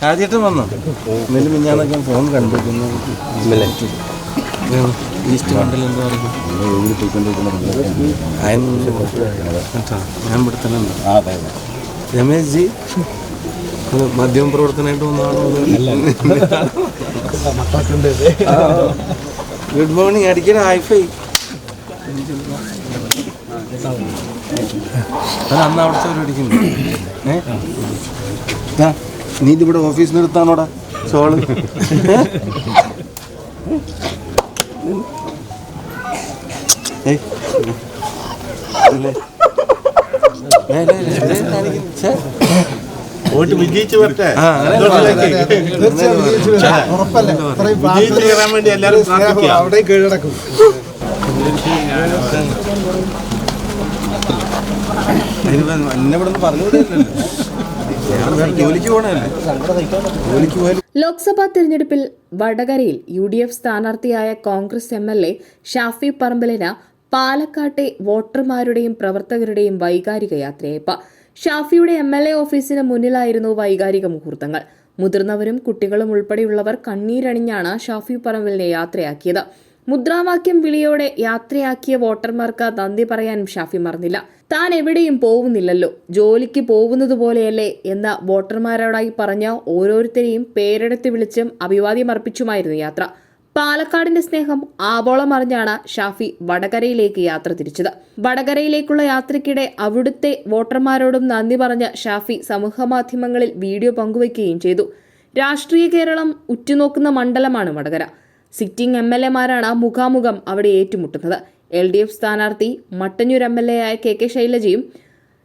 ആദ്യമായിട്ട് വന്നു മിഞ്ഞാന്നൊക്കെ ഫോൺ കണ്ടിരിക്കുന്നു. ഈസ്റ്റ് കണ്ടിൽ എന്താ ഞാൻ ഇവിടെ തന്നെ ഉണ്ട്. രമേശ് ജി മാധ്യമ പ്രവർത്തനമായിട്ട് വന്നാണോ? Good morning. അടിക്കണ ഹൈഫൈ. അന്ന് അവിടുത്തെ അടിക്കുന്നു. നീ ഇതിവിടെ ഓഫീസിൽ നിന്ന് എടുത്താണോടാ ഷോള്? വോട്ട് വിജയിച്ചു വരട്ടെ. വിജയിച്ചു കയറാൻ വേണ്ടി എല്ലാവരും അവിടെ കീഴടക്കും. എന്നെ ഇവിടെ നിന്ന് പറഞ്ഞുകൂടിയല്ലോ. ലോക്സഭാ തെരഞ്ഞെടുപ്പിൽ വടകരയിൽ UDF സ്ഥാനാർത്ഥിയായ കോൺഗ്രസ് MLA ഷാഫി പറമ്പിലിന് പാലക്കാട്ടെ വോട്ടർമാരുടെയും പ്രവർത്തകരുടെയും വൈകാരിക യാത്രയയപ്പ്. ഷാഫിയുടെ MLA ഓഫീസിന് മുന്നിലായിരുന്നു വൈകാരിക മുഹൂർത്തങ്ങൾ. മുതിർന്നവരും കുട്ടികളും ഉൾപ്പെടെയുള്ളവർ കണ്ണീരണിഞ്ഞാണ് ഷാഫി പറമ്പിലിനെ യാത്രയാക്കിയത്. മുദ്രാവാക്യം വിളിയോടെ യാത്രയാക്കിയ വോട്ടർമാർക്ക് നന്ദി പറയാനും ഷാഫി മറന്നില്ല. താൻ എവിടെയും പോവുന്നില്ലല്ലോ, ജോലിക്ക് പോകുന്നത് പോലെയല്ലേ എന്ന് വോട്ടർമാരോടായി പറഞ്ഞ ഓരോരുത്തരെയും പേരെടുത്ത് വിളിച്ചും അഭിവാദ്യമർപ്പിച്ചുമായിരുന്നു യാത്ര. പാലക്കാടിന്റെ സ്നേഹം ആവോളം അറിഞ്ഞാണ് ഷാഫി വടകരയിലേക്ക് യാത്ര തിരിച്ചത്. വടകരയിലേക്കുള്ള യാത്രയ്ക്കിടെ അവിടുത്തെ വോട്ടർമാരോടും നന്ദി പറഞ്ഞ ഷാഫി സമൂഹമാധ്യമങ്ങളിൽ വീഡിയോ പങ്കുവയ്ക്കുകയും ചെയ്തു. രാഷ്ട്രീയ കേരളം ഉറ്റുനോക്കുന്ന മണ്ഡലമാണ് വടകര. സിറ്റിംഗ് MLA-മാരാണ് മുഖാമുഖം അവിടെ ഏറ്റുമുട്ടുന്നത്. LDF സ്ഥാനാർത്ഥി മട്ടന്നൂർ MLA ആയ KK ശൈലജയും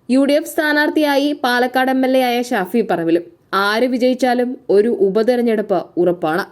UDF സ്ഥാനാർത്ഥിയായി പാലക്കാട് MLA ആയ ഷാഫി പറമ്പിലും. ആര് വിജയിച്ചാലും ഒരു ഉപതെരഞ്ഞെടുപ്പ് ഉറപ്പാണ്.